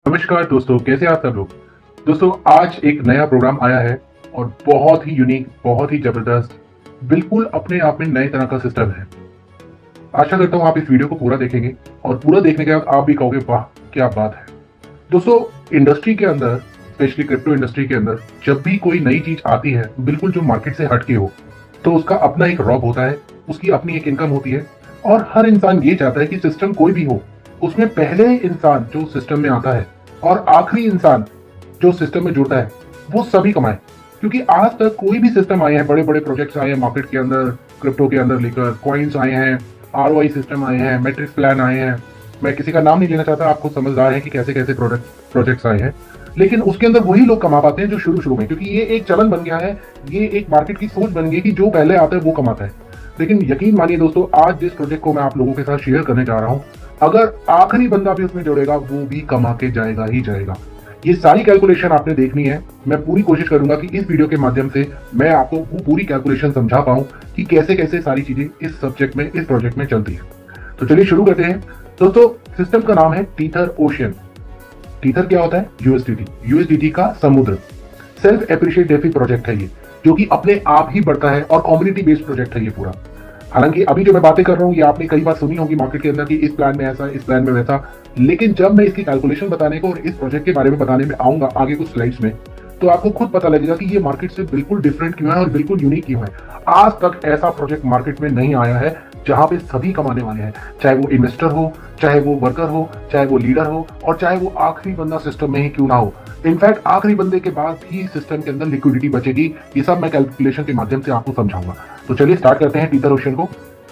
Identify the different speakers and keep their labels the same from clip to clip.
Speaker 1: नमस्कार दोस्तों, कैसे आप सब लोग। दोस्तों, आज एक नया प्रोग्राम आया है और बहुत ही यूनिक, बहुत ही जबरदस्त, बिल्कुल अपने आप में नए तरह का सिस्टम है। आशा करता हूं आप इस वीडियो को पूरा देखेंगे और पूरा देखने के बाद आप भी कहोगे वाह क्या बात है। दोस्तों, इंडस्ट्री के अंदर, स्पेशली क्रिप्टो इंडस्ट्री के अंदर, जब भी कोई नई चीज आती है बिल्कुल जो मार्केट से हटके हो, तो उसका अपना एक रॉब होता है, उसकी अपनी एक इनकम होती है और हर इंसान ये चाहता है कि सिस्टम कोई भी हो, उसमें पहले इंसान जो सिस्टम में आता है और आखिरी इंसान जो सिस्टम में जुड़ता है वो सभी कमाए। क्योंकि आज तक कोई भी सिस्टम आए हैं, बड़े बड़े प्रोजेक्ट्स आए हैं मार्केट के अंदर, क्रिप्टो के अंदर लेकर कॉइन्स आए हैं, आरओआई सिस्टम आए हैं, मैट्रिक्स प्लान आए हैं। मैं किसी का नाम नहीं लेना चाहता, आपको समझदार है कि कैसे कैसे प्रोजेक्ट्स आए हैं, लेकिन उसके अंदर वही लोग कमा पाते हैं जो शुरू शुरू में, क्योंकि ये एक चलन बन गया है, ये एक मार्केट की सोच बन गई कि जो पहले आता है वो कमाता है। लेकिन यकीन मानिए दोस्तों, आज जिस प्रोजेक्ट को मैं आप लोगों के साथ शेयर करने जा रहा हूं, अगर आखिरी बंदा भी उसमें जुड़ेगा वो भी कमा के जाएगा ही जाएगा। ये सारी कैलकुलेशन आपने देखनी है। मैं पूरी कोशिश करूंगा कि इस वीडियो के माध्यम से मैं आपको वो पूरी कैलकुलेशन समझा पाऊं कि कैसे कैसे सारी चीजें इस सब्जेक्ट में, इस प्रोजेक्ट में चलती है। तो चलिए शुरू करते हैं। दोस्तों, सिस्टम का नाम है टीथर ओशियन। टीथर क्या होता है? यूएसडीटी, यूएसडीटी का समुद्र। सेल्फ एप्रिशिएटिव प्रोजेक्ट है ये, जो कि अपने आप ही बढ़ता है और कम्युनिटी बेस्ड प्रोजेक्ट है ये पूरा। हालांकि अभी जो मैं बातें कर रहा हूँ ये आपने कई बार सुनी होगी मार्केट के अंदर कि इस प्लान में ऐसा, इस प्लान में वैसा, लेकिन जब मैं इसकी कैलकुलेशन बताने को और इस प्रोजेक्ट के बारे में बताने में आऊंगा आगे कुछ स्लाइड्स में, तो आपको खुद पता लगेगा कि ये मार्केट से बिल्कुल डिफरेंट क्यों है और बिल्कुल यूनिक क्यों है। आज तक ऐसा प्रोजेक्ट मार्केट में नहीं आया है जहां पे सभी कमाने वाले हैं, चाहे वो इन्वेस्टर हो, चाहे वो वर्कर हो, चाहे वो लीडर हो और चाहे वो आखिरी बंदा सिस्टम में ही क्यों ना हो। इनफैक्ट आखिरी बंदे के बाद ही सिस्टम के अंदर लिक्विडिटी बचेगी। ये सब मैं कैलकुलेशन के माध्यम से आपको समझाऊंगा। तो चलिए स्टार्ट करते हैं टीथर ओशियन को।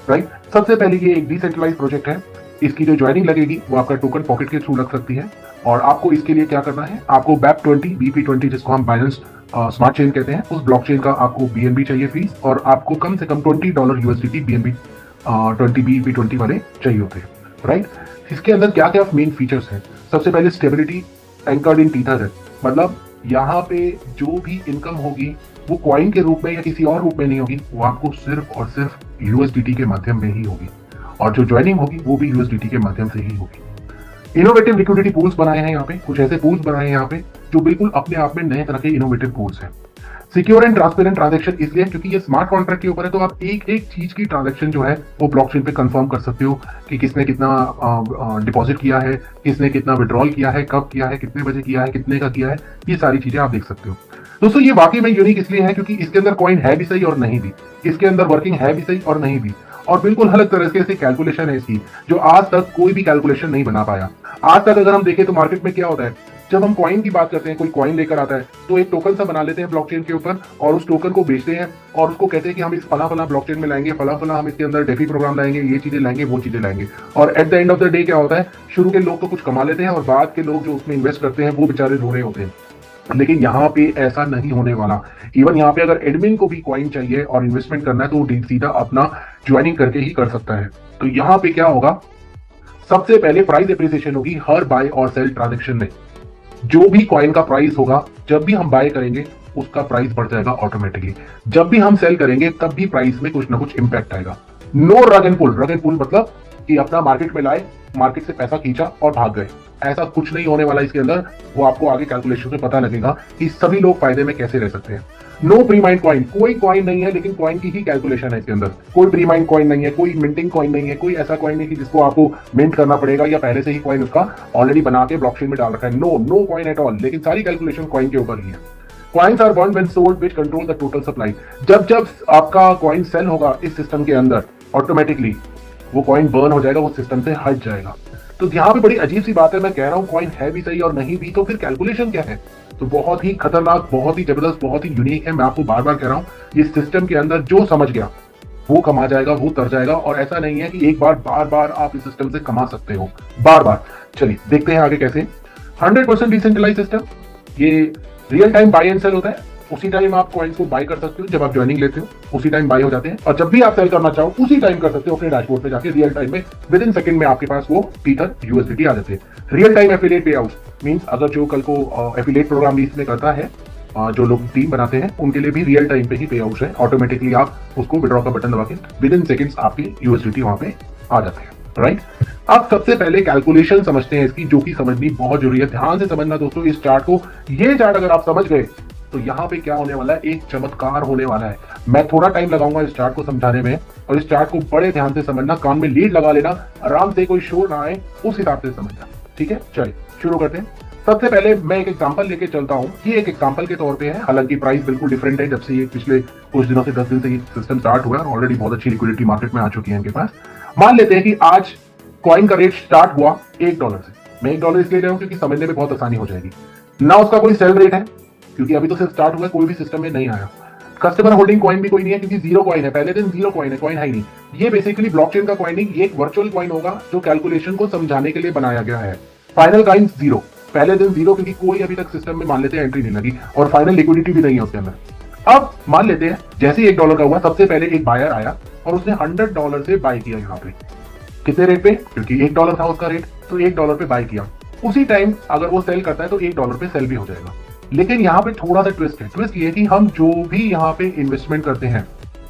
Speaker 1: राइट, सबसे पहले ये एक डिसेंट्रलाइज प्रोजेक्ट है। इसकी जो ज्वाइनिंग लगेगी वो आपका टोकन पॉकेट के थ्रू लग सकती है और आपको इसके लिए क्या करना है, आपको BEP20 BP20 जिसको हम बाइनेंस स्मार्ट चेन कहते हैं, उस ब्लॉकचेन का आपको BNB चाहिए फीस, और आपको कम से कम $20 USDT BNB 20 BP20 वाले चाहिए होते हैं। राइट, इसके अंदर क्या क्या मेन फीचर्स हैं? सबसे पहले स्टेबिलिटी एंकर्ड इन टीथर है, मतलब यहाँ पे जो भी इनकम होगी वो कॉइन के रूप में या किसी और रूप में नहीं होगी, वो आपको सिर्फ और सिर्फ यूएसडीटी के माध्यम में ही होगी, और जो ज्वाइनिंग होगी वो भी यूएसडीटी के माध्यम से ही होगी। इनोवेटिव लिक्विडिटी पूल्स बनाए हैं यहाँ पे, कुछ ऐसे पूल्स बनाए हैं यहाँ पे जो बिल्कुल अपने आप में नए तरह के इनोवेटिव पूल्स हैं। सिक्योर एंड ट्रांसपेरेंट ट्रांजैक्शन इसलिए क्योंकि ये स्मार्ट कॉन्ट्रैक्ट के ऊपर है, तो आप एक एक चीज की ट्रांजैक्शन जो है वो ब्लॉकचेन पे कंफर्म कर सकते हो कि किसने कितना डिपॉजिट किया है, किसने कितना विड्रॉल किया है, कब किया है, कितने बजे किया है, कितने का किया है, ये सारी चीजें आप देख सकते हो। दोस्तों, ये वाकई में यूनिक इसलिए है क्योंकि इसके अंदर कॉइन है भी सही और नहीं भी, इसके अंदर वर्किंग है भी सही और नहीं भी, और बिल्कुल अलग तरह से कैलकुलेशन है इसकी, जो आज तक कोई भी कैलकुलेशन नहीं बना पाया। आज तक अगर हम देखें तो मार्केट में क्या होता है, जब हम कॉइन की बात करते हैं, कोई कॉइन लेकर आता है तो एक टोकन सा बना लेते हैं ब्लॉकचेन के ऊपर और उस टोकन को बेचते हैं और उसको कहते हैं कि हम इस फला फला ब्लॉकचेन में लाएंगे, फला फला हम इसके अंदर डेफी प्रोग्राम लाएंगे, ये चीजें लाएंगे, वो चीजें लाएंगे, और at the end of the day क्या होता है, शुरू के लोग तो कुछ कमा लेते हैं और बाद के लोग जो उसमें इन्वेस्ट करते हैं वो बेचारे रो रहे होते हैं। लेकिन यहाँ पे ऐसा नहीं होने वाला। इवन यहाँ पे अगर एडमिन को भी कॉइन चाहिए और इन्वेस्टमेंट करना है तो वो सीधा अपना ज्वाइनिंग करके ही कर सकता है। तो यहाँ पे क्या होगा, सबसे पहले प्राइस एप्रिसिएशन होगी हर बाय और सेल ट्रांजैक्शन में। जो भी कॉइन का प्राइस होगा, जब भी हम बाय करेंगे उसका प्राइस बढ़ जाएगा ऑटोमेटिकली, जब भी हम सेल करेंगे तब भी प्राइस में कुछ ना कुछ इंपैक्ट आएगा। नो रग एंड पुल। रग एंड पुल मतलब कि अपना मार्केट में लाए, मार्केट से पैसा खींचा और भाग गए, ऐसा कुछ नहीं होने वाला इसके अंदर। वो आपको आगे कैलकुलेशन में पता लगेगा कि सभी लोग फायदे में कैसे रह सकते हैं। नो प्री माइंड कॉइन, कोई कॉइन नहीं है लेकिन कॉइन की ही कैलकुलेशन है इसके अंदर। कोई प्री माइंड कॉइन नहीं है, कोई मिंटिंग कॉइन नहीं है, कोई ऐसा कॉइन नहीं कि जिसको आपको मिंट करना पड़ेगा या पहले से ही कॉइन उसका ऑलरेडी बना के ब्लॉकचेन में डाल रखा है। नो कॉइन एट ऑल, लेकिन सारी कैलकुलेशन कॉइन के ऊपर ही है। Coins are burn when sold which control the total supply. जब आपका कॉइन सेल होगा इस सिस्टम के अंदर, ऑटोमेटिकली वो कॉइन बर्न हो जाएगा, वो सिस्टम से हट जाएगा। तो यहाँ पे बड़ी अजीब सी बात है, मैं कह रहा हूँ कॉइन है भी सही और नहीं भी, तो फिर कैलकुलेशन क्या है? तो बहुत ही खतरनाक, बहुत ही जबरदस्त, बहुत ही यूनिक है। मैं आपको बार बार कह रहा हूँ, ये सिस्टम के अंदर जो समझ गया वो कमा जाएगा, वो तर जाएगा, और ऐसा नहीं है कि एक बार, बार बार आप इस सिस्टम से कमा सकते हो, बार बार। चलिए देखते हैं आगे कैसे। 100% डिसेंट्रलाइज सिस्टम, ये real time buy and sell होता है। उसी टाइम आप कॉइन्स को बाय कर सकते हो, जब आप ज्वाइनिंग लेते हो उसी टाइम बाय हो जाते हैं, और जब भी आप सेल करना चाहो उसी टाइम कर सकते हो अपने डैशबोर्ड पे जाके, रियल टाइम में विद इन सेकंड में आपके पास वो टीथर यूएसडीटी आ जाते हैं। रियल टाइम एफिलिएट पे आउट मींस अगर जो कल को एफिलिएट प्रोग्राम लीज में करता है, जो लोग टीम बनाते हैं उनके लिए भी रियल टाइम पे ही पे आउट है। ऑटोमेटिकली आप उसको विड्रॉ का बटन दबा के विद इन सेकंड्स आपके यूएसडीटी वहां पे आ जाते हैं। राइट। अब सबसे पहले कैलकुलेशन समझते हैं इसकी, जो कि समझनी बहुत जरूरी है। ध्यान से समझना दोस्तों इस चार्ट को। ये चार्ट अगर आप समझ गए तो यहाँ पे क्या होने वाला है, एक चमत्कार होने वाला है। मैं थोड़ा टाइम लगाऊंगा इस चार्ट को समझाने में, और इस चार्ट को बड़े ध्यान से समझना, कान में लीड लगा लेना, आराम से, कोई शोर ना आए, उस हिसाब से समझना। ठीक है, चलिए शुरू करते हैं। सबसे पहले मैं एक एग्जांपल लेके चलता हूं। ये एक एग्जांपल के तौर पे है, हालांकि प्राइस बिल्कुल डिफरेंट है। जब से ये पिछले कुछ दिनों से 10 दिन से ये सिस्टम स्टार्ट हुआ है और ऑलरेडी बहुत अच्छी लिक्विडिटी मार्केट में आ चुकी है इनके पास। मान लेते हैं कि आज कॉइन का रेट स्टार्ट हुआ $1 से। मैं $1 इसलिए ले रहा हूं क्योंकि समझने में बहुत आसानी हो जाएगी ना। उसका कोई सेल रेट है क्योंकि अभी तो सिर्फ स्टार्ट हुआ है, कोई भी सिस्टम में नहीं आया। कस्टमर होल्डिंग कॉइन भी कोई नहीं है क्योंकि जीरो कॉइन है, पहले दिन जीरो कॉइन है, कॉइन है ही नहीं। ये बेसिकली ब्लॉकचेन का कॉइन नहीं, ये एक वर्चुअल कॉइन होगा जो कैलकुलेशन को समझाने के लिए बनाया गया है। फाइनल कॉइन जीरो, पहले दिन जीरो क्योंकि कोई अभी तक सिस्टम में मान लेते हैं एंट्री नहीं लगी, और फाइनल लिक्विडिटी भी नहीं है उसके अंदर। अब मान लेते हैं जैसे ही $1 का हुआ, सबसे पहले एक बायर आया और उसने $100 से बाय किया। यहाँ पे कितने रेट पे, क्योंकि $1 था उसका रेट, तो $1 पे बाय किया। उसी टाइम अगर वो सेल करता है तो $1 पे सेल भी हो जाएगा। लेकिन यहाँ पे थोड़ा सा ट्विस्ट है। ट्विस्ट ये कि हम जो भी यहाँ पे इन्वेस्टमेंट करते हैं,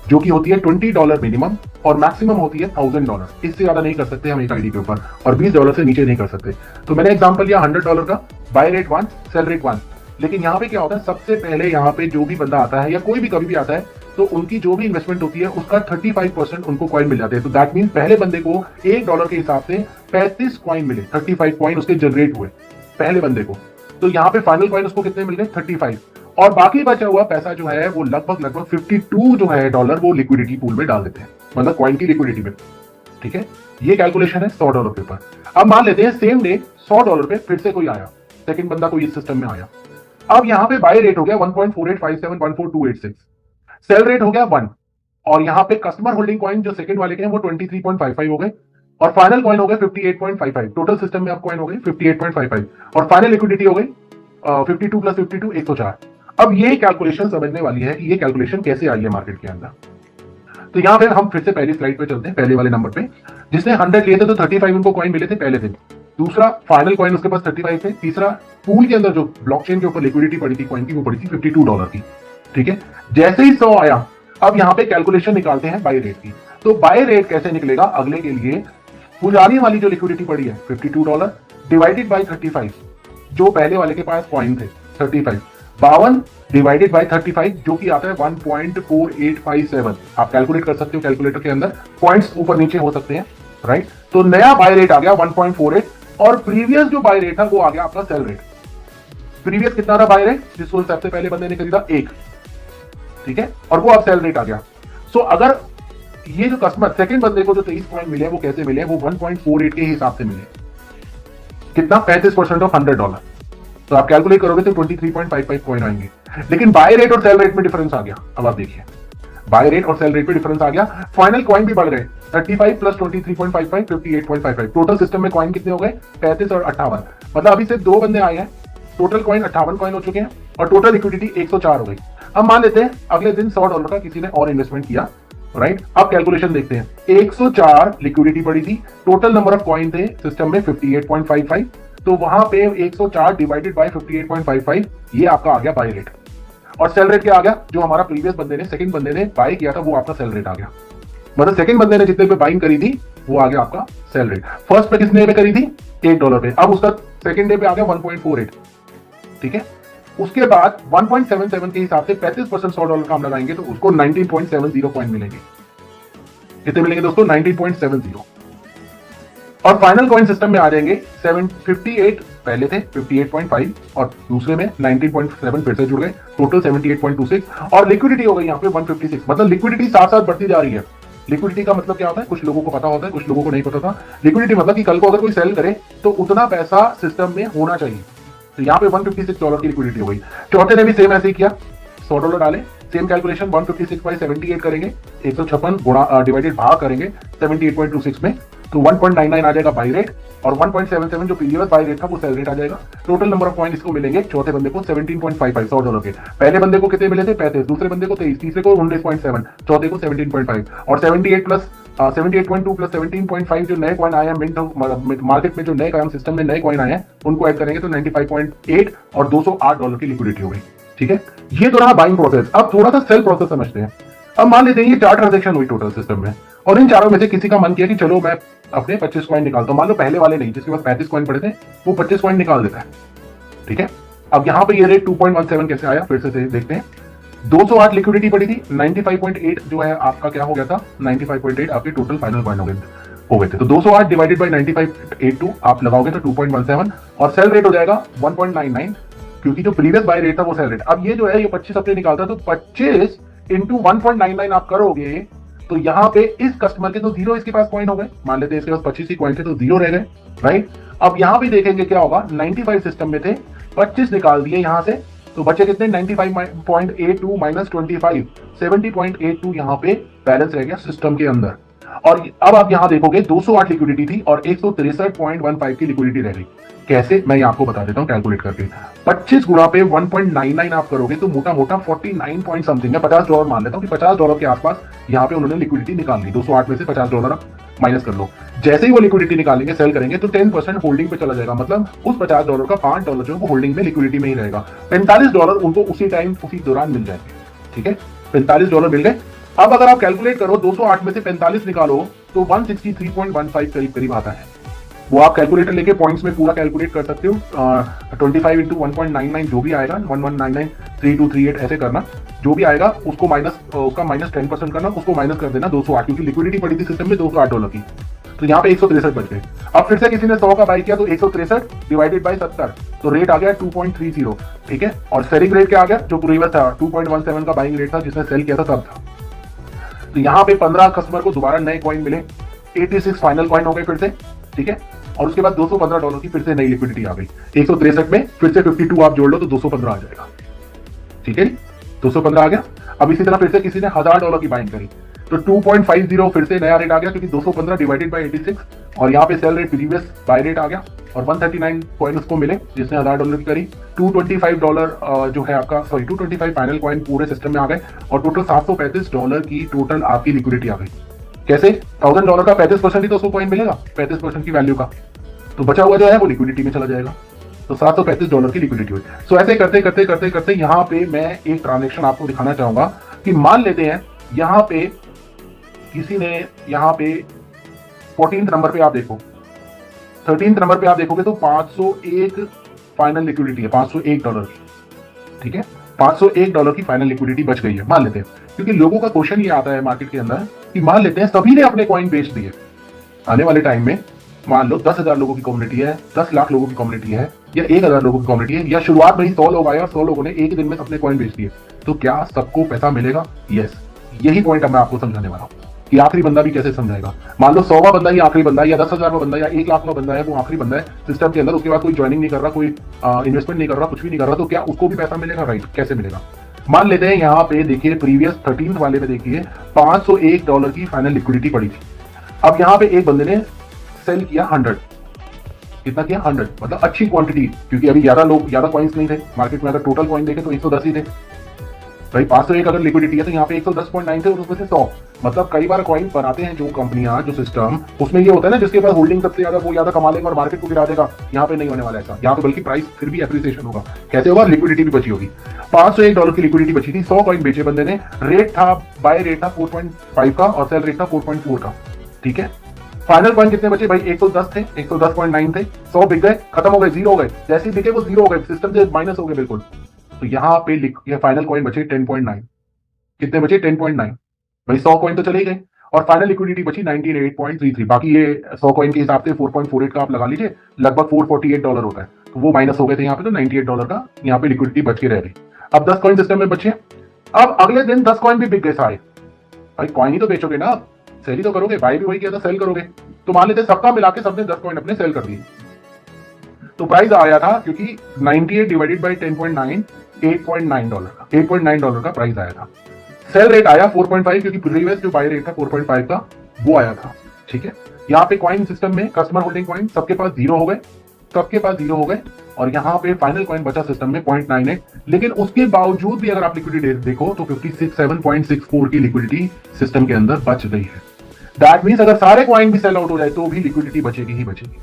Speaker 1: जो कि होती है $20 मिनिमम और मैक्सिमम होती है $1000, इससे ज्यादा नहीं कर सकते हम एक आईडी के ऊपर, और $20 से नीचे नहीं कर सकते। तो मैंने एग्जांपल लिया $100 का, बाय रेट 1, सेल रेट 1। लेकिन यहाँ पे क्या होता है, सबसे पहले यहाँ पे जो भी बंदा आता है या कोई भी कभी भी आता है, तो उनकी जो भी इन्वेस्टमेंट होती है उसका 35% उनको कॉइन मिल जाते हैं। तो दैट मीन पहले बंदे को $1 के हिसाब से 35 कॉइन मिले, 35 कॉइन उसके जनरेट हुए पहले बंदे को। तो यहाँ पे फाइनल कॉइन उसको कितने मिल गए, 35, और बाकी बचा हुआ पैसा जो है वो लगभग 52 जो है डॉलर वो लिक्विडिटी पूल में डाल देते हैं, मतलब कॉइन की लिक्विडिटी में। ठीक है, ये कैलकुलेशन है $100 के ऊपर। अब मान लेते हैं सेम डे $100 पे फिर से कोई आया, सेकंड बंदा कोई इस सिस्टम में आया। अब यहाँ पे बाय रेट हो गया 1.485714,286, सेल रेट हो गया 1, और यहाँ पे कस्टमर होल्डिंग कॉइन जो सेकंड वाले के हैं वो 23.55 हो गए, और फाइनल कॉइन हो गए 58.55। टोटल सिस्टम में अब कॉइन हो गए 58.55, और फाइनल लिक्विडिटी हो गई 52 + 52 104। अब ये कैलकुलेशन समझने वाली है कि ये कैलकुलेशन कैसे आई है मार्केट के अंदर। तो यहाँ पे हम फिर से पहली स्लाइड पे चलते हैं, पहले वाले नंबर पे। जिसने 100 लिए थे तो 35 उनको कॉइन मिले थे पहले दिन। दूसरा फाइनल कॉइन उसके पास 35 थे। तीसरा पूल के अंदर जो ब्लॉकचेन के ऊपर लिक्विडिटी पड़ी थी कॉइन की, वो पड़ी थी $52 की। ठीक है, जैसे ही 100 आया, अब यहाँ पे कैलकुलेशन निकालते हैं बाय रेट की। तो बाय रेट कैसे निकलेगा अगले के लिए, पुरानी वाली जो लिक्विडिटी पड़ी है $52 डिवाइडेड बाय 35, जो पहले वाले के पास कॉइन थे 35, 52 डिवाइडेड बाय 35 जो कि आता है 1.4857। आप कैलकुलेट कर सकते हो कैलकुलेटर के अंदर, पॉइंट्स ऊपर नीचे हो सकते हैं, राइट। तो नया बाय रेट आ गया 1.48, और प्रीवियस जो बाय रेट था वो आ गया आपका सेल रेट। प्रीवियस कितना था बाय रेट, जिसको सबसे पहले बंदे ने खरीदा 1, ठीक है, और वो अब सेल रेट आ गया। सो अगर ये जो कस्टमर सेकंड बंदे को जो 23 पॉइंट मिले वो कैसे मिले, वो 1.48 के हिसाब से मिले। कितना, 35% ऑफ $100। तो आप कैलकुलेट करोगे तो 23.55 कॉइन आएंगे। लेकिन बाय रेट और सेल रेट में डिफरेंस आ गया। अब आप देखिए, बाय रेट और सेल रेट में डिफरेंस आ गया। फाइनल कॉइन भी बढ़ गए, 35 + 23.55 58.55। टोटल सिस्टम में कॉइन कितने हो गए, 35 और 58। मतलब अभी सिर्फ 2 बंदे आए हैं, टोटल कॉइन 58 कॉइन हो चुके हैं, और टोटल लिक्विडिटी 104 हो गई। अब मान लेते हैं अगले दिन $100 का किसी ने और इन्वेस्टमेंट किया, राइट। अब कैलकुलेशन देखते हैं, 104 लिक्विडिटी पड़ी थी, टोटल नंबर ऑफ कॉइन थे सिस्टम में 58.55, तो वहां पे 104 डिवाइडेड बाय 58.55, ये आपका आ गया बाय रेट। और सेल रेट क्या आ गया, जो हमारा प्रीवियस बंदे ने, सेकंड बंदे ने बाय किया था, वो आपका सेल रेट आ गया। मतलब सेकंड बंदे ने जितने पे बाइंग करी थी वो आ गया आपका सेल रेट। फर्स्ट पे किसने पे करी थी, $1 पे, अब उसका सेकंड डे पे आ गया 1.48, ठीक है। उसके बाद 1.77 के हिसाब से 35% $100 का हम लगाएंगे तो उसको 19.70 कॉइन मिलेंगे। कितने मिलेंगे दोस्तों, 19.70। और फाइनल कॉइन सिस्टम में आ जाएंगे 58 पहले थे 58.5, और दूसरे में 19.7 फिर से जुड़ गए, टोटल 78.26, और लिक्विडिटी हो गई यहाँ पे 156। मतलब लिक्विडिटी साथ साथ बढ़ती जा रही है। लिक्विडिटी का मतलब क्या होता है, कुछ लोगों को पता होता है, कुछ लोगों को नहीं पता था। लिक्विडिटी मतलब कि कल को अगर कोई सेल करे तो उतना पैसा सिस्टम में होना चाहिए। तो यहाँ पे $156 की लिक्विडिटी हो गई। चौथे ने भी सेम ऐसे ही किया, $100 डाले, सेम कैलकुलेशन 156 बाई 78 करेंगे, 156 गुणा डिवाइडेड भाग करेंगे 78.26 में, तो 1.99 आ जाएगा बाई रेट, और 1.77 जो प्रीवियस बाई रेट था वो सेल रेट आ जाएगा। टोटल नंबर ऑफ कॉइन इसको मिलेंगे चौथे बंदे को 17.55 $100 के। पहले बंदे को कितने मिले थे, 35, दूसरे बंदे को 23, तीसरे को 19.7, चौथे को 17.5, और 78.2 प्लस 17.5 जो नए कॉइन आए हैं मिंट मार्केट में, जो नए कॉइन सिस्टम में नए कॉइन आए हैं उनको ऐड करेंगे तो 95.8 और $208 की लिक्विडिटी हो गई। ठीक है, ये तो रहा बाइंग प्रोसेस। अब थोड़ा सा सेल प्रोसेस समझते हैं। अब मान लेते हैं ये 4 ट्रांजेक्शन हुई टोटल सिस्टम में, और इन चारों में से किसी का मन किया कि चलो मैं अपने 25 कॉइन निकालता हूं। मान लो पहले वाले नहीं, जिसके पास 35 कॉइन पड़े थे वो 25 कॉइन निकाल देता है, ठीक है। अब यहाँ पे ये रेट 2.17 कैसे आया, फिर से देखते हैं। 208 लिक्विडिटी पड़ी थी, 95.8 जो है आपका क्या हो गया था, 95.8 आपके टोटल फाइनल कॉइन हो गए थे। तो 208 डिवाइडेड बाई 95.82 आप लगाओगे तो 2.17, और सेल रेट हो जाएगा 1.99, क्योंकि जो प्रीवियस बाय रेट था वो सेल रेट। अब ये जो है ये 25 अपने निकालता है, तो 25 इंटू 1.99 आप करोगे तो यहाँ पे इस कस्टमर के तो 0 इसके पास कॉइन हो गए, मान लेते हैं इसके पास 25 ही कॉइन थे तो 0 रह गए, राइट। अब यहाँ पे देखेंगे क्या होगा, 95 सिस्टम में थे, 25 निकाल दिए यहाँ से, तो बचे कितने, 95.82 माइनस 25, 70.82 यहाँ पे बैलेंस रह गया सिस्टम के अंदर। और अब आप यहाँ देखोगे 208 लिक्विडिटी थी और 163.15 की लिक्विडिटी रह गई। कैसे, मैं आपको बता देता हूँ कैलकुलेट करके। 25 गुणा पे 1.99 आप करोगे तो मोटा मोटा 49 पॉइंट समथिंग है, $50 मान लेता हूँ कि $50 के आसपास यहाँ पे उन्होंने लिक्विडिटी निकाल ली। 208 में से $50 आप माइनस कर लो। जैसे ही वो लिक्विडिटी निकालेंगे, सेल करेंगे तो 10% होल्डिंग पे चला जाएगा, मतलब उस $50 का $5 जो है वो होल्डिंग में लिक्विडिटी में ही रहेगा। $45 उनको उसी टाइम उसी दौरान मिल जाएंगे, ठीक है। $45 मिल गए। अब अगर आप कैलकुलेट करो 208 में से 45 निकालो तो 163.15 करीब करीब आता है। वो आप कैलकुलेटर लेके पॉइंट्स में पूरा कैलकुलेट कर सकते हो। 25 इंटू 1.99 जो भी आएगा, 11993238 ऐसे करना, जो भी आएगा उसको माइनस, उसका माइनस 10% करना, उसको माइनस कर देना 208, क्योंकि लिक्विडिटी पड़ी थी सिस्टम में $208 की, तो यहाँ पे 163 बच गए। अब फिर से किसी ने 100 का बाई किया तो 163 डिवाइडेड बाई 70, तो रेट आ गया 2.30, ठीक है। और सेलिंग रेट क्या आ गया, जो प्रीवियस था 2.17 का बाइंग रेट था जिसने सेल किया था तब था। तो यहाँ पे 15 कस्टमर को दोबारा नए कॉइन मिले, 86 फाइनल कॉइन हो गए फिर से, ठीक है। और उसके बाद $215 की फिर से नई लिक्विडिटी आ गई। 163 में फिर से 52 आप जोड़ लो तो 215 आ जाएगा, ठीक है। 215 आ गया। अब इसी तरह फिर से किसी ने $1000 की बाइंग करी तो 2.50 फिर से नया रेट आ गया, क्योंकि 215 डिवाइडेड बाई 86, और यहाँ पे sell rate previous buy rate आ गया, और 139 कॉइन उसको मिले जिसने $1000 की करी। $225 जो है आपका, सॉरी 225 फाइनल कॉइन पूरे सिस्टम में आ गए, और टोटल $735 की टोटल आपकी लिक्विडिटी आ गई। कैसे, $1000 का 35% ही तो उसको कॉइन मिलेगा, 35% की वैल्यू का, तो बचा हुआ जो है वो लिक्विडिटी में चला जाएगा। तो $735 की लिक्विडिटी हुई। सो ऐसे करते करते करते करते यहाँ पे मैं एक ट्रांजेक्शन आपको दिखाना चाहूंगा कि मान लेते हैं यहाँ पे किसी ने, यहाँ पे 14th नंबर पे आप देखो, 13th नंबर पे आप देखोगे तो 501 फाइनल लिक्विडिटी है, $501 की, ठीक है। $501 की फाइनल लिक्विडिटी बच गई है, मान लेते हैं। क्योंकि लोगों का क्वेश्चन ये आता है मार्केट के अंदर कि मान लेते हैं सभी ने अपने कॉइन बेच दिए, आने वाले टाइम में मान लो 10,000 लोगों की कम्युनिटी है, 10 लाख लोगों की कम्युनिटी है, या 1,000 लोगों की कम्युनिटी है, या शुरुआत में ही 100 लोग आए और 100 लोगों ने एक दिन में अपने कॉइन बेच दिए, तो क्या सबको पैसा मिलेगा? यस, यही पॉइंट अब मैं आपको समझाने वाला हूँ कि आखिरी बंदा भी कैसे समझाएगा। मान लो 100वां बंदा ही आखिरी बंदा है, या 10,000 का बंदा, या 1 लाख का बंदा है, वो आखिरी बंदा है सिस्टम के अंदर, उसके बाद कोई ज्वाइनिंग नहीं कर रहा, कोई इन्वेस्टमेंट नहीं कर रहा, कुछ भी नहीं कर रहा, तो क्या उसको भी पैसा मिलेगा? राइट, कैसे मिलेगा? मान लेते हैं यहाँ पे देखिए प्रीवियस 13th वाले में देखिए $501 की फाइनल लिक्विडिटी पड़ी थी। अब यहाँ पे एक बंदे ने सेल किया 100, कितना किया? 100, मतलब अच्छी क्वांटिटी, क्योंकि अभी ज्यादा कॉइन्स नहीं थे मार्केट में। अगर टोटल कॉइन देखें तो 110 ही थे भाई। 501 अगर लिक्विडिटी है तो यहाँ पे 110.9 थे, और उसमें से 100, मतलब कई बार कॉइन बनाते हैं जो कंपनियां, जो सिस्टम, उसमें ये होता है ना जिसके पास होल्डिंग सबसे ज्यादा वो ज्यादा कमा लेगा और मार्केट को गिरा देगा। यहाँ पे नहीं होने वाला ऐसा, यहाँ पे बल्कि प्राइस फिर भी एप्रिसिएशन होगा। कैसे होगा? लिक्विडिटी भी बची होगी। $501 की लिक्विडिटी बची थी, 100 कॉइन बेचे बंदे ने, रेट था, बाय रेट था 4.5 का और सेल रेट था 4.4 का, ठीक है। फाइनल कॉइन कितने बचे भाई? 110 थे, 110.9 थे, 100 बिक गए, खत्म हो गए, 0 हो गए। जैसे ही बिके वो 0 हो गए, सिस्टम से माइनस हो गए बिल्कुल। तो यहाँ पे ये फाइनल कॉइन बचे 10.9, कितने बचे? 10.9 भाई। 100 कॉइन तो चले गए, और फाइनल लिक्विडिटी बची 98.33। बाकी ये 100 कॉइन के हिसाब से 4.48 का आप लगा लीजिए, लगभग $448 होता है, तो वो माइनस हो गए थे यहाँ पे, तो $98 का यहाँ पे लिक्विडिटी बच के रह गई। अब 10 कॉइन सिस्टम में बचे। अब अगले दिन 10 कॉइन भी बिक गए सारे। भाई कॉइन ही तो बेचोगे ना, सेल ही तो करोगे, बाई भी वही किया था, सेल करोगे। तो मान लेते सबका मिला के सबने 10 कॉइन अपने सेल कर दिए, तो प्राइस आया था, क्योंकि 98 डिवाइडेड बाई 10.9 $8.9 का, $8.9 का प्राइस आया था। सेल रेट आया 4.5, क्योंकि प्रीवियस जो बाय रेट था 4.5 का वो आया था, ठीक है। यहाँ पे कॉइन सिस्टम में कस्टमर होल्डिंग कॉइन सबके पास 0 हो गए, सबके पास 0 हो गए, और यहाँ पे फाइनल कॉइन बचा सिस्टम में 0.98। लेकिन उसके बावजूद भी अगर आप लिक्विडिटी देखो तो 57.64 की लिक्विडिटी सिस्टम के अंदर बच गई है। दैट मीन्स अगर सारे कॉइन भी सेल आउट हो जाए तो भी लिक्विडिटी बचेगी ही बचेगी,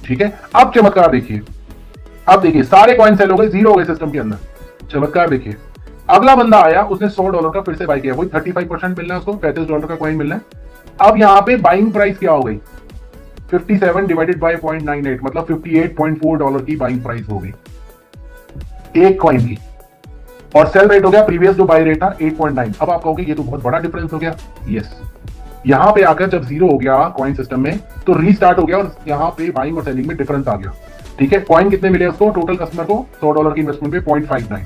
Speaker 1: ठीक है। अब चमत्कार देखिए, अब देखिए सारे कॉइन सेल हो गए, 0 हो गए सिस्टम के अंदर। चमत्कार देखिए, अगला बंदा आया, उसने $100 का फिर से बाई किया, वही 35% मिलना है उसको, $35 का कॉइन मिलना है। अब यहाँ पे बाइंग प्राइस क्या हो गई, 57 डिवाइडेड बाय 0.98, मतलब $58.4 की बाइंग प्राइस हो गई एक कॉइन की, और सेल रेट हो गया प्रीवियस जो बाई रेट था 8.9। अब आप कहोगे ये तो बहुत बड़ा डिफरेंस हो गया। यस, यहां पे आकर जब जीरो हो गया कॉइन सिस्टम में तो रीस्टार्ट हो गया और यहां पे बाइंग और सेलिंग में डिफरेंस आ गया। ठीक है, कॉइन कितने मिले उसको, टोटल कस्टमर को $100 की इन्वेस्टमेंट पे 0.59,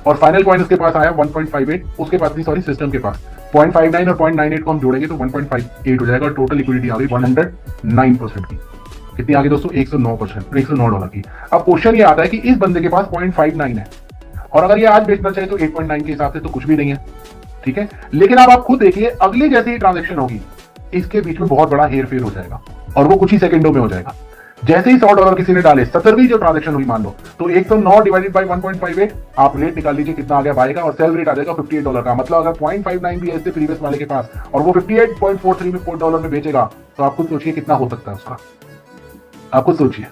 Speaker 1: और फाइनल कॉइन उसके पास आया 1.58, उसके पास नहीं, सॉरी, सिस्टम के पास 0.59 और 0.98 को हम जोड़ेंगे तो 1.58 हो जाएगा, और टोटल लिक्विडिटी आ गई 109% की। कितनी आ गई दोस्तों, 109%, $109 की। अब क्वेश्चन ये आता है कि इस बंदे के पास 0.59 है, और अगर ये आज बेचना चाहे तो 8.9 के हिसाब से तो कुछ भी नहीं है। ठीक है, लेकिन अब आप खुद देखिए, अगली जैसे ही ट्रांजैक्शन होगी इसके बीच में बहुत बड़ा हेर फेर हो जाएगा, और वो कुछ ही सेकंडों में हो जाएगा। जैसे ही $100 किसी ने डाले, 70वीं जो ट्रांजैक्शन हुई मान लो, तो 109 डिवाइडेड बाय 1.58, आप रेट निकाल लीजिए कितना आ गया बाय का, और सेल रेट आ जाएगा $58 का। मतलब अगर 0.59 भी है इससे प्रीवियस वाले के पास, और वो $58.43 में बेचेगा, तो आप खुद सोचिए कितना हो सकता है उसका, आप खुद सोचिए।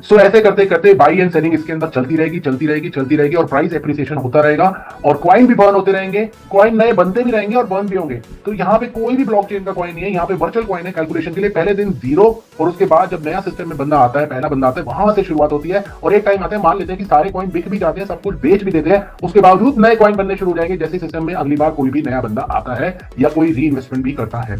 Speaker 1: सो ऐसे करते करते बाई एंड सेलिंग इसके अंदर चलती रहेगी, चलती रहेगी, चलती रहेगी, और प्राइस एप्रिसिएशन होता रहेगा, और कॉइन भी बर्न होते रहेंगे, कॉइन नए बनते भी रहेंगे और बर्न भी होंगे। तो यहाँ पे कोई भी ब्लॉकचेन का कॉइन नहीं है, यहाँ पे वर्चुअल कॉइन है। कैलकुलेशन के लिए पहले दिन 0, और उसके बाद जब नया सिस्टम में बंदा आता है, पहला बंदा आता है, वहां से शुरुआत होती है, और एक टाइम आता है, मान लेते हैं कि सारे कॉइन बिक भी जाते हैं, सब कुछ बेच भी देते हैं, उसके बावजूद नए कॉइन बनने शुरू हो जाएंगे जैसे सिस्टम में अगली बार कोई भी नया बंदा आता है या कोई री इन्वेस्टमेंट भी करता है।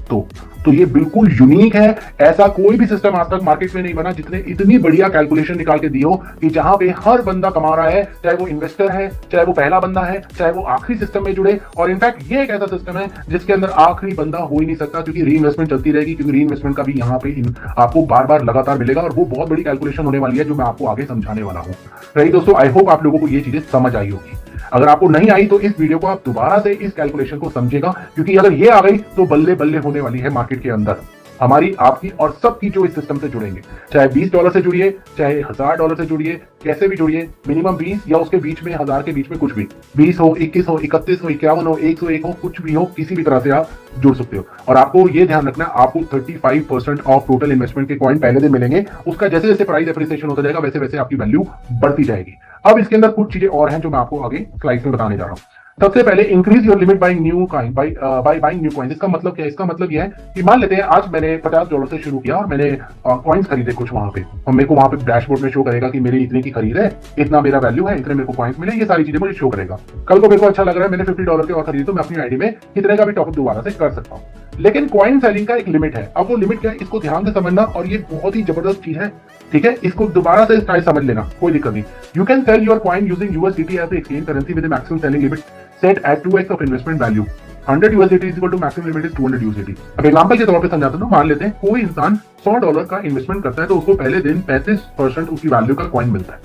Speaker 1: तो ये बिल्कुल यूनिक है, ऐसा कोई भी सिस्टम आज तक मार्केट में नहीं बना जितने इतनी बढ़िया कैलकुलेशन निकाल के दी हो, कि जहां पे हर बंदा कमा रहा है, चाहे वो इन्वेस्टर है, चाहे वो पहला बंदा है, चाहे वो आखिरी सिस्टम में जुड़े। और इनफैक्ट ये एक ऐसा सिस्टम है जिसके अंदर आखिरी बंदा हो ही नहीं सकता, क्योंकि री इन्वेस्टमेंट चलती रहेगी, क्योंकि री इन्वेस्टमेंट का भी यहाँ पे आपको बार बार लगातार मिलेगा, और वो बहुत बड़ी कैलकुलेशन होने वाली है जो मैं आपको आगे समझाने वाला हूँ। रही दोस्तों, आई होप आप लोगों को ये चीजें समझ आई होगी। अगर आपको नहीं आई तो इस वीडियो को आप दोबारा से इस कैलकुलेशन को समझेगा, क्योंकि अगर ये आ गई तो बल्ले बल्ले होने वाली है मार्केट के अंदर हमारी, आपकी और सबकी जो इस सिस्टम से जुड़ेंगे। चाहे $20 से जुड़िए, चाहे $1000 से जुड़िए, कैसे भी जुड़िए, मिनिमम 20 या उसके बीच में, 1000 के बीच में कुछ भी, 20 हो, 21 हो, 31 हो, 51 हो, 101 हो, कुछ भी हो, किसी भी तरह से आप जुड़ सकते हो। और आपको ये ध्यान रखना, आपको 35% ऑफ टोटल इन्वेस्टमेंट के कॉइन पहले दिन मिलेंगे। उसका जैसे जैसे प्राइस एप्रिसिएशन होता जाएगा वैसे वैसे आपकी वैल्यू बढ़ती जाएगी। अब इसके अंदर कुछ चीजें और हैं जो मैं आपको आगे स्लाइड्स में बताने जा रहा हूँ। सबसे पहले increase your limit buying new coin, by buying new coin. इसका मतलब क्या है? इसका मतलब यह है कि मान लेते हैं आज मैंने $50 से शुरू किया और मैंने कॉइन्स खरीदे कुछ वहां पे, और मेरे को वहां पे डैशबोर्ड में शो करेगा कि मेरी इतने की खरीद है, इतना मेरा वैल्यू है, इतने मेरे को कॉइन्स मिले, ये सारी चीजें मुझे शो करेगा। कल को मेरे को अच्छा लग रहा है, मैंने $50 के और खरीदे, तो मैं अपनी आईडी में कितने का भी टॉपअप दोबारा से कर सकता हूँ। लेकिन कॉइन सेलिंग का एक लिमिट है। अब वो लिमिट क्या है, इसको ध्यान से समझना, और ये बहुत ही जबरदस्त चीज है। ठीक है, इसको दोबारा से स्टाइल समझ लेना, कोई दिक्कत नहीं। You can sell your coin using USDT as exchange currency with maximum selling limit set at 2x of investment value. 100 USDT is equal to maximum limit is 200 USDT। अब एग्जांपल के तौर पे समझाता हूं, मान लेते हैं कोई इंसान $100 का इन्वेस्टमेंट करता है तो उसको पहले दिन 35% उसकी वैल्यू का कॉइन मिलता है।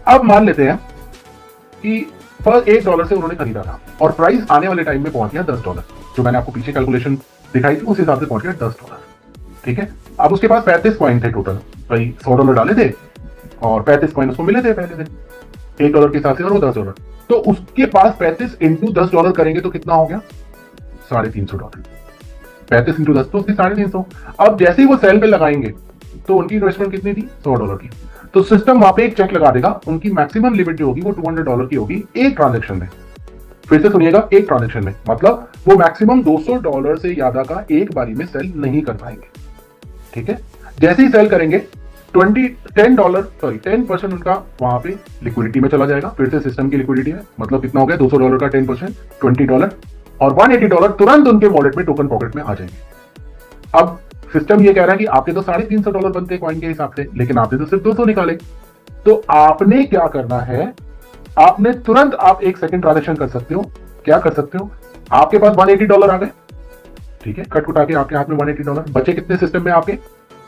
Speaker 1: अब मान लेते हैं कि फर्स्ट $1 से उन्होंने खरीदा था और प्राइस आने वाले टाइम में पहुंच गया $10, जो मैंने आपको पीछे कैलकुलेशन दिखाई थी उस हिसाब से पहुंच गया $10। ठीक है, अब उसके पास 35 कॉइन थे टोटल, भाई $100 डाले थे और 35 कॉइन उसको मिले थे पहले दिन $1 के हिसाब से, और वो $10। तो उसके पास 35 इंटू $10 करेंगे तो कितना हो गया, $350। 35 इंटू 10 तो उसकी 350। अब जैसे ही वो सेल पे लगाएंगे तो उनकी इन्वेस्टमेंट कितनी थी, $100 की। तो सिस्टम वहां पे एक चेक लगा देगा, उनकी मैक्सिमम लिमिट जो होगी वो $200 की होगी एक ट्रांजेक्शन में। फिर से सुनिएगा, एक ट्रांजेक्शन में, मतलब वो मैक्सिमम $200 से ज्यादा का एक बारी में सेल नहीं कर पाएंगे। ठीक है, जैसे ही सेल करेंगे 10% उनका वहां पे लिक्विडिटी में चला जाएगा। फिर से सिस्टम की लिक्विडिटी है, मतलब कितना हो गया, $200 का 10% $20, और $180 तुरंत उनके वॉलेट में, टोकन पॉकेट में आ जाएंगे। अब सिस्टम ये कह रहा है कि आपके तो $350 बनते हैं कॉइन के हिसाब से, लेकिन आपने तो सिर्फ 200 निकाले। तो आपने क्या करना है, आपने तुरंत, आप एक सेकंड ट्रांजेक्शन कर सकते हो। क्या कर सकते हो, आपके पास $180 आ गए, ठीक है, कट उठा के आपके हाथ में $180 बचे। कितने सिस्टम में आपके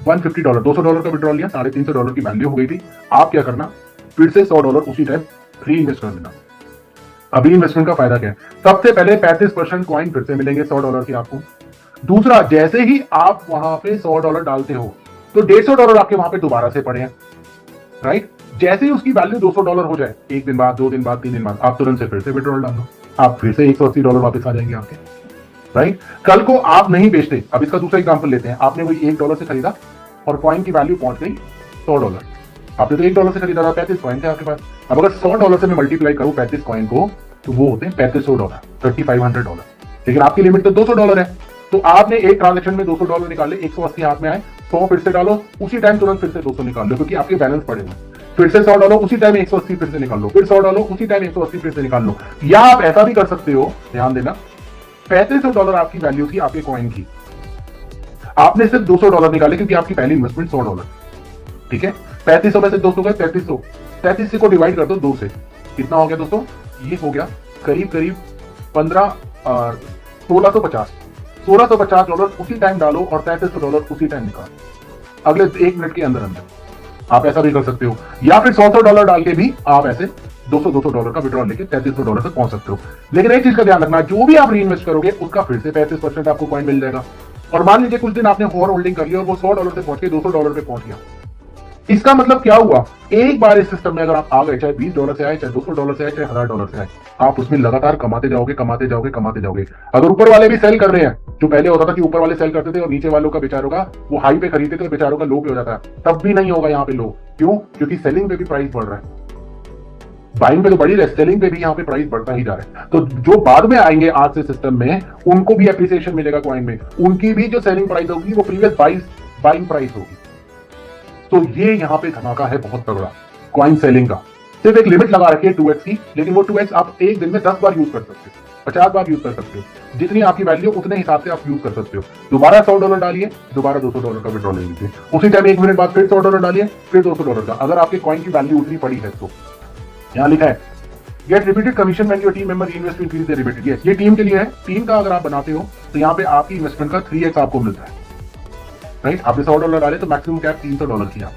Speaker 1: $150, $200 का विड्रॉल लिया, $350 की वैल्यू हो गई थी। आप क्या करना, फिर से $100 उसी टाइम री इन्वेस्ट कर देना। अभी इन्वेस्टमेंट का फायदा क्या है, सबसे पहले 35% कॉइन फिर से मिलेंगे $100 की आपको। दूसरा, जैसे ही आप वहां पे $100 डालते हो तो $150 आपके वहां पे दोबारा से पड़े हैं, राइट। जैसे ही उसकी वैल्यू $200 हो जाए, एक दिन बाद, 2 दिन बाद, 3 दिन बाद, आप तुरंत से फिर से विड्रॉल डाल दो, आप फिर से $180 वापस आ जाएंगे आपके, राइट। कल को आप नहीं बेचते, अब इसका दूसरा एग्जांपल लेते हैं, आपने वही $1 से खरीदा और कॉइन की वैल्यू पहुंच गई $100। आपने तो $1 से खरीदा था, 35 कॉइन थे आपके पास। अब अगर $100 से मैं मल्टीप्लाई करूं 35 कॉइन को, तो वो होते हैं $3500, $3500। लेकिन आपकी लिमिट तो $200 है, तो आपने एक ट्रांजेक्शन में $200 निकाले, 180 हाथ में आए, 100 फिर से डालो, उसी टाइम तुरंत फिर से 200 निकाल लो, क्योंकि आपके बैलेंस पड़े हुए। फिर से 100 डालो, उसी टाइम 180 फिर से निकाल लो, फिर 100 डालो, उसी टाइम 180 फिर से निकाल लो। या आप ऐसा भी कर सकते हो, ध्यान देना, $3500 आपकी वैल्यू थी आपके कॉइन की, आपने सिर्फ $200 निकाले क्योंकि आपकी पहली इन्वेस्टमेंट $100, ठीक है। 3500 में से 200 गए 3300, 3300 को डिवाइड कर दो 2 से, कितना हो गया दोस्तों, ये हो गया करीब करीब 1650 उसी टाइम डालो और $3300 उसी टाइम निकालो, अगले 1 मिनट के अंदर अंदर। आप ऐसा भी कर सकते हो, या फिर $100 डाल के भी आप ऐसे $200 का विड्रॉल लेके $3300 तक पहुंच सकते हो। लेकिन एक चीज का ध्यान रखना, जो भी आप री इन्वेस्ट करोगे उसका फिर से 35% आपको कॉइन मिल जाएगा। और मान लीजिए कुछ दिन आपने और होल्डिंग कर लिया और वो $100 से पहुंच के $200 पे पहुंच गया, इसका मतलब क्या हुआ, एक बार इस सिस्टम में अगर आप आ गए, चाहे $20 से आए, चाहे $200 से आए, चाहे $1000 से आए, आप उसमें लगातार कमाते जाओगे कमाते जाओगे कमाते जाओगे। अगर ऊपर वाले भी सेल कर रहे हैं, जो पहले होता था कि ऊपर वाले सेल करते थे और नीचे वालों का बेचारों का वो हाई पे खरीदते थे और बेचारों का लो पे हो जाता है, तब भी नहीं होगा यहाँ पे लो। क्यों? क्योंकि सेलिंग पे भी प्राइस बढ़ रहा है, बाइंग पे तो बढ़ी रहा है, सेलिंग पे भी यहाँ पे प्राइस बढ़ता ही जा रहा है। तो जो बाद में आएंगे आज से सिस्टम में, उनको भी एप्रिसिएशन मिलेगा कॉइन में, उनकी भी जो सेलिंग प्राइस होगी वो प्रीवियस बाइंग प्राइस होगी। तो ये यहाँ पे धमाका है बहुत तगड़ा कॉइन सेलिंग का। सिर्फ एक लिमिट लगा रखी है 2x की, लेकिन वो 2x आप एक दिन में 10 बार यूज कर सकते हो, 50 बार यूज कर सकते हो, जितनी आपकी वैल्यू उतने हिसाब से आप यूज कर सकते हो। दोबारा $100 डालिए, दोबारा $200 का विड्रॉल ले लीजिए, उसी टाइम 1 मिनट बाद फिर $100 डालिए, फिर $200 का। अगर आपके कॉइन की वैल्यू उतनी पड़ी है तो यहाँ लिखा है get repeated commission when your team member invest to increase their repeated. Yes, ये टीम के लिए है, टीम का अगर आप बनाते हो तो यहाँ पे आपकी इन्वेस्टमेंट का 3x आपको मिलता है, राइट। आपने $100 डाले तो मैक्सिमम कैप $300 की आप,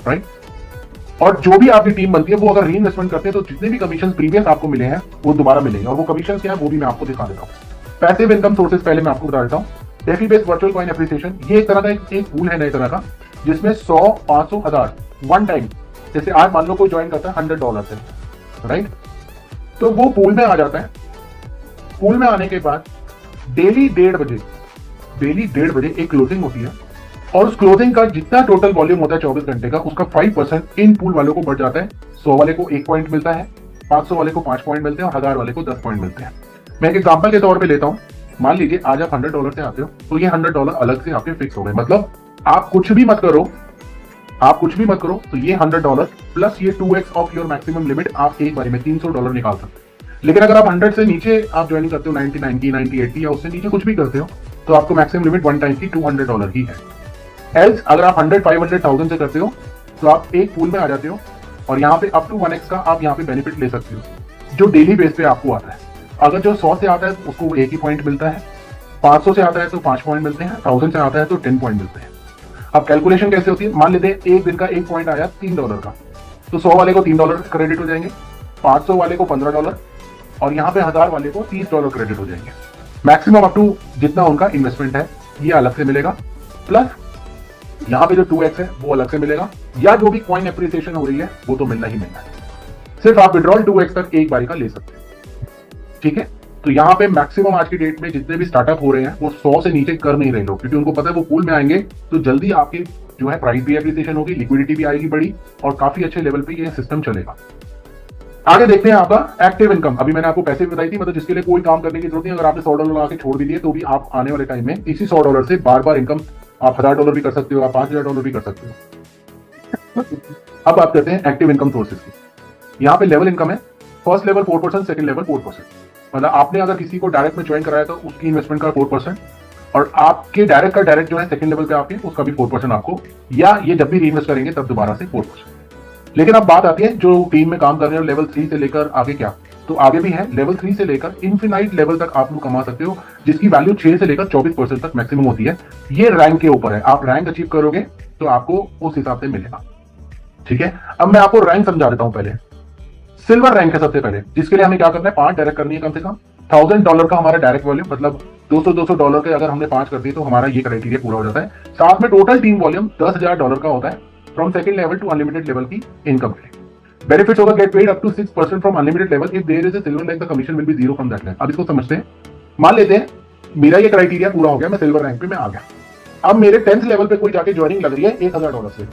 Speaker 1: राइट। और जो भी आपकी टीम बनती है वो अगर री इन्वेस्टमेंट करते हैं तो जितने भी कमीशन प्रीवियस आपको मिले हैं वो दोबारा मिलेंगे। और वो कमीशन क्या है वो भी मैं आपको दिखा देता हूँ। पैसिव इनकम सोर्सेज पहले मैं आपको बता देता हूँ। DeFi based virtual coin appreciation, ये एक तरह का एक पूल है नए तरह का, जिसमें 100, 500, 1000 वन टाइम, जैसे आज मान लो कोई ज्वाइन करता है $100 से, राइट, तो वो पूल में आ जाता है। पूल में आने के बाद डेली 1:30 बजे एक क्लोजिंग होती है, और उस क्लोजिंग का जितना टोटल वॉल्यूम होता है 24 घंटे का, उसका 5% इन पूल वालों को बढ़ जाता है। 100 वाले को 1 पॉइंट मिलता है, 500 वाले को 5 पॉइंट मिलते हैं, और 1000 वाले को 10 पॉइंट मिलते हैं। मैं एक एग्जांपल के तौर पे लेता हूं, मान लीजिए आज आप $100 से आते हो, तो ये $100 अलग से आपके फिक्स हो गए। मतलब आप कुछ भी मत करो, तो ये $100 प्लस ये 2x of your maximum limit आप एक बारी में $300 निकाल सकते हो। लेकिन अगर आप 100 से नीचे आप ज्वाइनिंग करते हो, 99 की, 90, 80 या उससे नीचे कुछ भी करते हो, तो आपको मैक्सिमम लिमिट वन टाइम की $200 ही है। एल्स अगर आप 100, 500, 1000 से करते हो तो आप एक पूल में आ जाते हो, और यहाँ पे अप टू 1x का आप यहाँ पे बेनिफिट ले सकते हो, जो डेली बेस पे आपको आता है। अगर जो 100 से आता है उसको 1 ही पॉइंट मिलता है, 500 से आता है तो 5 पॉइंट मिलते हैं, 1000 से आता है तो 10 पॉइंट मिलते हैं। अब कैलकुलेशन कैसे होती है, मान लेते हैं एक दिन का 1 पॉइंट आया $3 का, तो 100 वाले को $3 क्रेडिट हो जाएंगे, 500 वाले को $15, और यहाँ पे 1000 वाले को $30 क्रेडिट हो जाएंगे। मैक्सिमम अप टू जितना उनका इन्वेस्टमेंट है ये अलग से मिलेगा, प्लस यहाँ पे जो 2x है वो अलग से मिलेगा, या जो भी कॉइन एप्रिसिएशन हो रही है वो तो मिलना ही मिलना है। सिर्फ आप विड्रॉल 2x तक एक बारी का ले सकते हैं, ठीक है। तो यहाँ पे मैक्सिमम आज की डेट में जितने भी स्टार्टअप हो रहे हैं वो 100 से नीचे कर नहीं रहे लोग, क्योंकि उनको पता है वो पूल में आएंगे तो जल्दी आपके जो है प्राइस भी एप्रिसिएशन होगी, लिक्विडिटी भी आएगी बड़ी, और काफी अच्छे लेवल पे ये सिस्टम चलेगा। आगे देखते हैं आपका एक्टिव इनकम। अभी मैंने आपको पैसे बताई थी, मतलब जिसके लिए कोई काम करने की जरूरत नहीं। अगर आपने $100 लगा के छोड़ भी दिए तो भी आप आने वाले टाइम में इसी $100 से बार बार इनकम आप $1000 भी कर सकते हो, आप $5000 भी कर सकते हो। अब बात करते हैं एक्टिव इनकम सोर्सेज की। यहाँ पे लेवल इनकम है, फर्स्ट लेवल 4%, सेकंड लेवल 4%। मतलब आपने अगर किसी को डायरेक्ट में ज्वाइन कराया तो उसकी इन्वेस्टमेंट का 4%, और आपके डायरेक्ट का डायरेक्ट जो है सेकंड लेवल पे आपके उसका भी 4% आपको, या ये जब भी रीइन्वेस्ट करेंगे तब दोबारा से 4%। लेकिन अब बात आती है जो टीम में काम कर रहे हो लेवल 3 से लेकर आगे क्या, तो आगे भी है। लेवल 3 से लेकर इनफिनाइट लेवल तक आप लोग कमा सकते हो, जिसकी वैल्यू 6 से लेकर 24% तक मैक्सिमम होती है। ये रैंक के ऊपर है, आप रैंक अचीव करोगे तो आपको उस हिसाब से मिलेगा, ठीक है। अब मैं आपको रैंक समझा देता हूं। पहले सिल्वर रैंक है सबसे पहले, जिसके लिए हमें क्या करना है, 5 डायरेक्ट करनी है कम से कम। $1000 का हमारा डायरेक्ट वॉल्यूम, मतलब $200 के अगर हमने 5 कर दिए तो हमारा ये क्राइटेरिया पूरा हो जाता है। साथ में टोटल टीम वॉल्यूम $10,000 का होता है, from second level to unlimited level की इनकम के लिए। बेनिफिट्स होगा get paid up to 6% from unlimited level if there is a silver rank, the commission will be 0 from that rank. अब इसको समझते हैं। मान लेते हैं मेरा ये क्राइटेरिया पूरा हो गया, मैं सिल्वर रैंक पे मैं आ गया। अब मेरे 10th लेवल पे कोई जाके ज्वाइनिंग लग रही है $1000 से,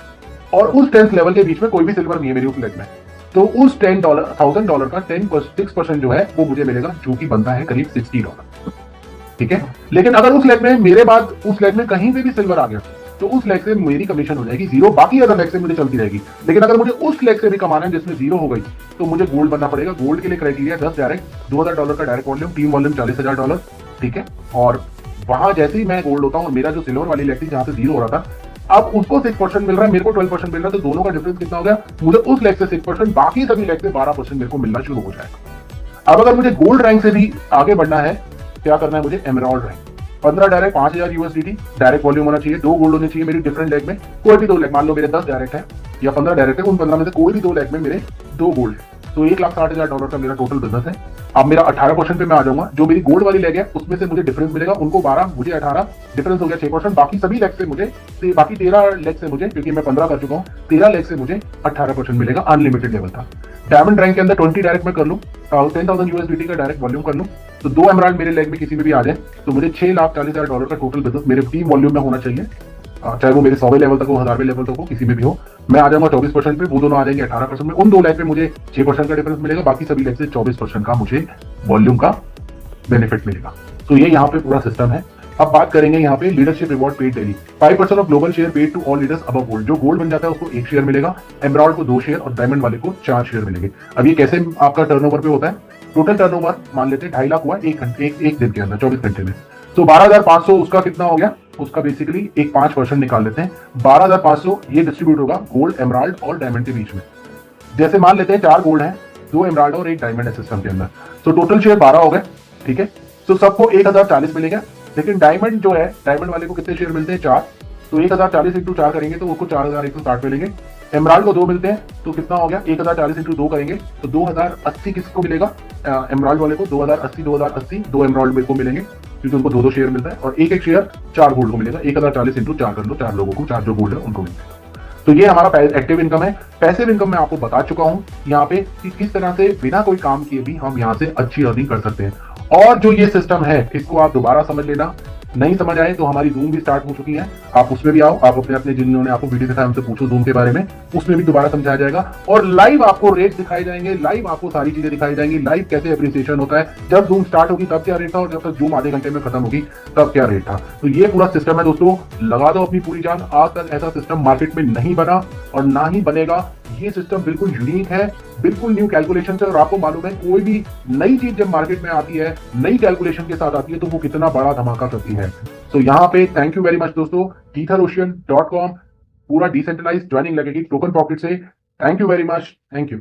Speaker 1: और उस 10th लेवल के बीच में कोई भी सिल्वर नहीं है मेरी उस लेग में, तो उस $10,000 का 6% जो है वो मुझे मिलेगा, जो कि बनता है करीब $60। ठीक है, लेकिन अगर उस लेग में मेरे बाद उस लेग में कहीं पे भी सिल्वर आ गया तो उस लेग से मेरी कमीशन हो जाएगी 0, बाकी अदर लेग से मुझे चलती रहेगी। लेकिन अगर मुझे उस लेग से भी कमाना है जिसमें 0 हो गई तो मुझे गोल्ड बनना पड़ेगा। गोल्ड के लिए क्राइटेरिया 10 डायरेक्ट, $2,000 का डायरेक्ट वॉल्यूम, टीम वॉल्यूम $40,000। ठीक है, और वहां जैसे ही मैं गोल्ड होता हूँ और मेरा जो सिल्वर वाली लेग थी जहां से 0 हो रहा था, अब उसको 6% मिल रहा है, मेरे को 12% मिल रहा है, तो दोनों का डिफरेंस कितना हो गया, मुझे उस लेग से 6%, बाकी सभी लेग से 12% मेरे को मिलना शुरू हो जाएगा। अब अगर मुझे गोल्ड रैंक से भी आगे बढ़ना है, क्या करना है मुझे, emerald rank, 15 direct, 5,000 USDT direct volume होना चाहिए, 2 गोल्ड होने चाहिए मेरी डिफरेंट लेग में, कोई भी 2 लेग, मान लो मेरे 10 डायरेक्ट है या 15 डायरेक्ट है, उन 15 में से कोई भी 2 लेग में मेरे 2 गोल्ड है, तो $1,60,000 का मेरा टोटल बिजनेस है। अब मेरा 18% पे मैं आ जाऊंगा, जो मेरी गोल्ड वाली लेग है उसमें से मुझे डिफरेंस मिलेगा, उनको 12, मुझे 18, डिफरेंस हो गया 6%, बाकी सभी लेग से मुझे, बाकी 13 लेग से मुझे, क्योंकि मैं 15 कर चुका हूँ, 13 लेग से मुझे 18% मिलेगा, अनलिमिटेड लेवल था। डायमंड रैंक के अंदर 20 डायरेक्ट में कर लूँ, 10,000 USDT का डायरेक्ट वॉल्यूम कर लूँ, तो 2 एमराल्ड मेरे लेग में किसी में भी आ जाए तो मुझे $6,40,000 का टोटल बिजनेस मेरे टीम वॉल्यूम में होना चाहिए, चाहे वो मेरे 100वें लेवल तक हो, 1000वें लेवल तक हो, किसी में भी हो, मैं आ जाऊंगा 24% पे, वो दोनों आ जाएंगे 18% में, उन 2 लेग पे मुझे 6% का डिफरेंस मिलेगा, बाकी सभी लेग से 24% का मुझे वॉल्यूम का बेनिफिट मिलेगा। तो ये यहाँ पे पूरा सिस्टम है। अब बात करेंगे यहाँ पे leadership reward paid daily, 5% of global share paid to all leaders above gold, जो गोल्ड बन जाता है उसको 1 शेयर मिलेगा, एमराल्ड को 2 शेयर और डायमंड वाले को 4 शेयर मिलेंगे। अब ये कैसे आपका टर्नओवर पे होता है, टोटल टर्नओवर मान लेते हैं 2.5 लाख हुआ एक दिन के अंदर, 24 घंटे में, तो 12,500 उसका कितना हो गया, उसका बेसिकली एक 5% निकाल लेते हैं, 12,500 ये डिस्ट्रीब्यूट होगा गोल्ड, एमराल्ड और डायमंड के बीच में। जैसे मान लेते हैं 4 गोल्ड हैं, 2 एमराल्ड और 1 डायमंड है सिस्टम के अंदर, तो टोटल शेयर 12 हो गए। ठीक है, तो सबको 1,040 मिलेगा, लेकिन डायमंड जो है, डायमंड वाले को कितने शेयर मिलते हैं, 4, तो 1,040 इंटू 4 करेंगे तो उसको 4,160 मिलेंगे। एमराल्ड को 2 मिलते हैं, तो कितना हो गया, 1,040 इंटू 2 करेंगे तो 2,080 किसको मिलेगा, एमराल्ड वाले को 2,080 2 एमराल्ड मेरे को मिलेंगे, क्योंकि उनको 2 शेयर मिलता है, और एक शेयर 4 गोल्ड को मिलेगा, 1,040 इंटू 4 कर लो, 4 लोगों को, 4 जो गोल्ड है उनको मिलता है। तो ये हमारा एक्टिव इनकम है। पैसिव इनकम मैं आपको बता चुका हूं यहाँ पे कि किस तरह से बिना कोई काम किए भी हम यहाँ से अच्छी अर्निंग कर सकते हैं। और जो ये सिस्टम है इसको आप दोबारा समझ लेना, नहीं समझ आए तो हमारी जूम भी स्टार्ट हो चुकी है, आप उसमें भी आओ, आप अपने जिन्होंने आपको वीडियो दिखाया उनसे पूछो जूम के बारे में, उसमें भी दोबारा समझाया जाएगा, और लाइव आपको रेट दिखाए जाएंगे, लाइव आपको सारी चीजें दिखाई जाएंगी, लाइव कैसे अप्रिसिएशन होता है, जब जूम स्टार्ट होगी तब क्या रेट था और जब तक जूम आधे घंटे में खत्म होगी तब क्या रेट था। तो ये पूरा सिस्टम है दोस्तों, लगा दो अपनी पूरी जान, आज तक ऐसा सिस्टम मार्केट में नहीं बना और ना ही बनेगा। ये सिस्टम बिल्कुल यूनिक है, बिल्कुल न्यू कैलकुलेशन है, और आपको मालूम है कोई भी नई चीज जब मार्केट में आती है, नई कैलकुलेशन के साथ आती है, तो वो कितना बड़ा धमाका करती है। तो यहाँ पे थैंक यू वेरी मच दोस्तों, EtherOcean.com पूरा डिसेंट्रलाइज्ड ज्वाइनिंग लगेगी टोकन पॉकेट से। Thank you very much, thank you.